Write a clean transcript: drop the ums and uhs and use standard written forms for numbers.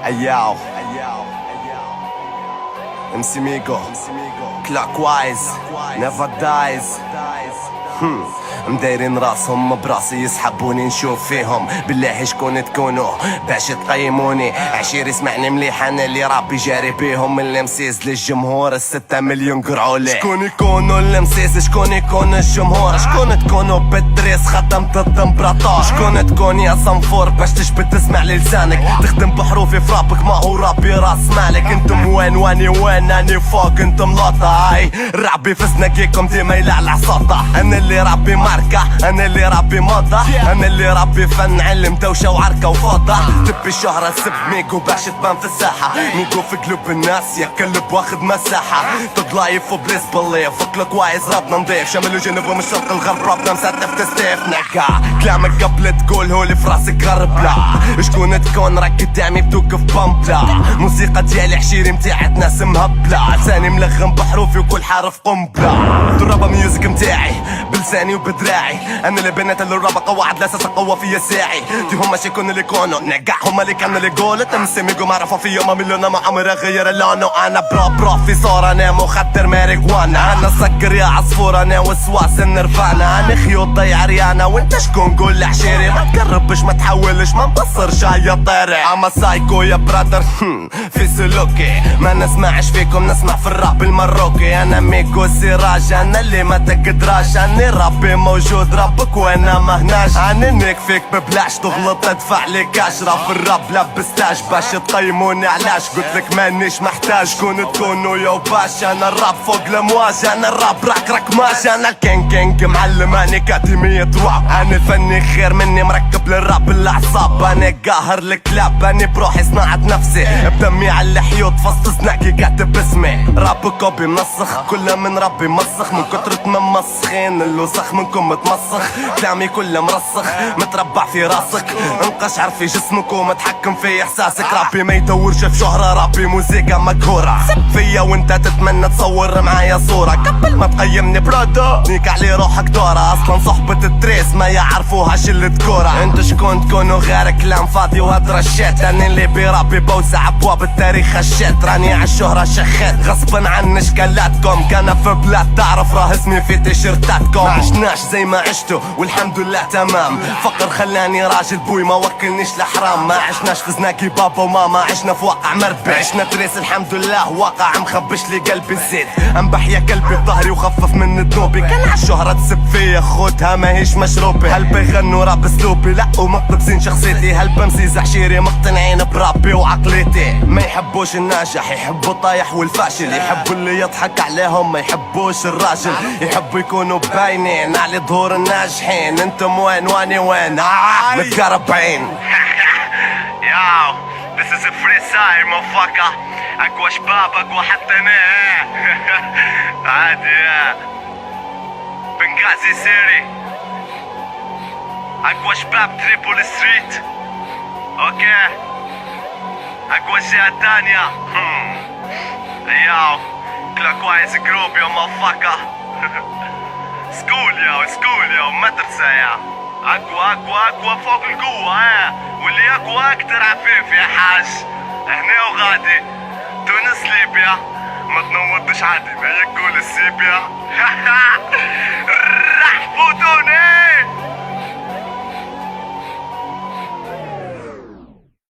Ayao, MC Migo, Clockwise, never dies. مدايرين راسهم براسي يسحبوني نشوف فيهم بالله شكون تكونوا باش تقيموني عشير يسمعني مليح انا اللي رابي جاري بيهم من المسيس للجمهور الستة مليون قرعوا لي شكون يكونوا المسيس شكون يكون الجمهور شكون تكونوا بالدريس خدمت الامبراطور شكون تكون يا صنفور باش تجبد تسمع لسانك تخدم بحروفي في رابك ما هو رابي راس مالك انتم وين واني وين اني فوق انتم لوطة هاي رعبي في سناكيكم ديما يلعلع صوته انا اللي رابي ماركة انا اللي ربي موضة انا اللي ربي فن علم دوشة وعركة وفوضى تبي الشهرة سب ميجو باش تبان في الساحة ميجو في قلوب الناس يا كلب واخد مساحة تضلايف وبليس بليف فكلك وايز ربنا نضيف شمال وجنوب ومن الشرق الغرب ربنا مسدف تستيف نقع كلامك قبل تقول هو اللي في راسك غربلة شكون تكون راك قدامي بتوقف بامبلا موسيقى ديالي حشيري متاعت ناس مهبلة لساني ملغم بحروفي وكل حرف قنبلة درابة ميوزك متاعي بلساني وبدراعي انا اللي بنيت الرابة قواعد لاساس قوة فيا ساعي دي هما شيكون اللي كونوا نقع هما اللي كانوا اللي قولوا تمسي ميقو معرفة في يوم مليون ما عمري غير لونه انا برو في صورة انا مخدر ماريجوانا انا سكر يا عصفور انا وسواس النرفانا انا خيوط ضيع ريانة وانت شكون قول عشيري ما تقربش ما تحاولش ما نبصرش هيا طيري اما سايكو يا برادر في سلوكي ما نسمعش فيكم نسمع في الراب المروكي انا ميكو سراج انا اللي ما تقدراش اني ربي موجود ربك وانا مهناش انا نكفيك ببلاش تغلط ادفع لي كاش في الراب لبستاش باش تقيموني علاش قلتلك مانيش محتاج كون تكونوا يا باش انا الراب فوق الامواج انا الراب راك ماش انا الكينج معلم انا اكاديمية راب انا الفني خير مني مركب للراب الاعصاب انا قاهر الكلاب انا بروحي صناعة نفسي بدمي على الحيوط فصل سناكي كاتب اسمي راب كوبي منسخ كله من ربي مسخ من كترة ممسخين الوسخ منكم متمسخ كلامي كله مرسخ متربع في راسك انقشعر في جسمك ومتحكم في احساسك رابي ما يدورش في شهرة رابي موسيقى مقهورة سب فيا وانت تتمنى تصور معايا صورة قبل ما تقيمني برودو نيك علي روحك دورة اصلا صحبة التريس ما يعرفوهاش اللي تكورة انت شكون تكونوا غير كلام فاضي وهدرة الشيت انا اللي برابي بوسع ابواب التاريخ خشيت راني عالشهرة شخيت غصبا عن اشكالاتكم كان في بلاد تعرف راه اسمي في تيشيرتاتكم ما عشناش زي ما عشتوا والحمد لله تمام فقر خلاني راجل بوي ما وكلنيش لحرام ما عشناش في زناكي بابا وماما عشنا في واقع مربي عشنا تريس الحمد لله واقع مخبش لي قلبي الزيت انبح يا قلبي بظهري وخفف من ذنوبي كان عالشهرة تسب فيا خدها ماهيش مشروبي هل بيغنوا راب اسلوبي لا ومقتبسين شخصيتي هل بمسي زحشيري مقتنعين برابي وعقليتي ما يحبوش الناجح يحبوا الطايح والفاشل يحبوا اللي يضحك عليهم ما يحبوش الراجل يحبوا يكونوا باينين على ظهور الناجحين انتم وين واني وين متقربين ياو this is a free side motherfucker اقوى شباب اقوى حتى انا عادي يا بنغازي سيري اقوى شباب تريبول ستريت اوكي اقوى جهة تانية ياو كلوكوايز جروب يا motherfucker سكول يا مدرسة يا اقوى فوق القوة واللي اقوى اكتر عفيف يا حاج هنا وغادي تونس ليبيا ما تنوضش عادي ما يقول السيبيا راح فوتوني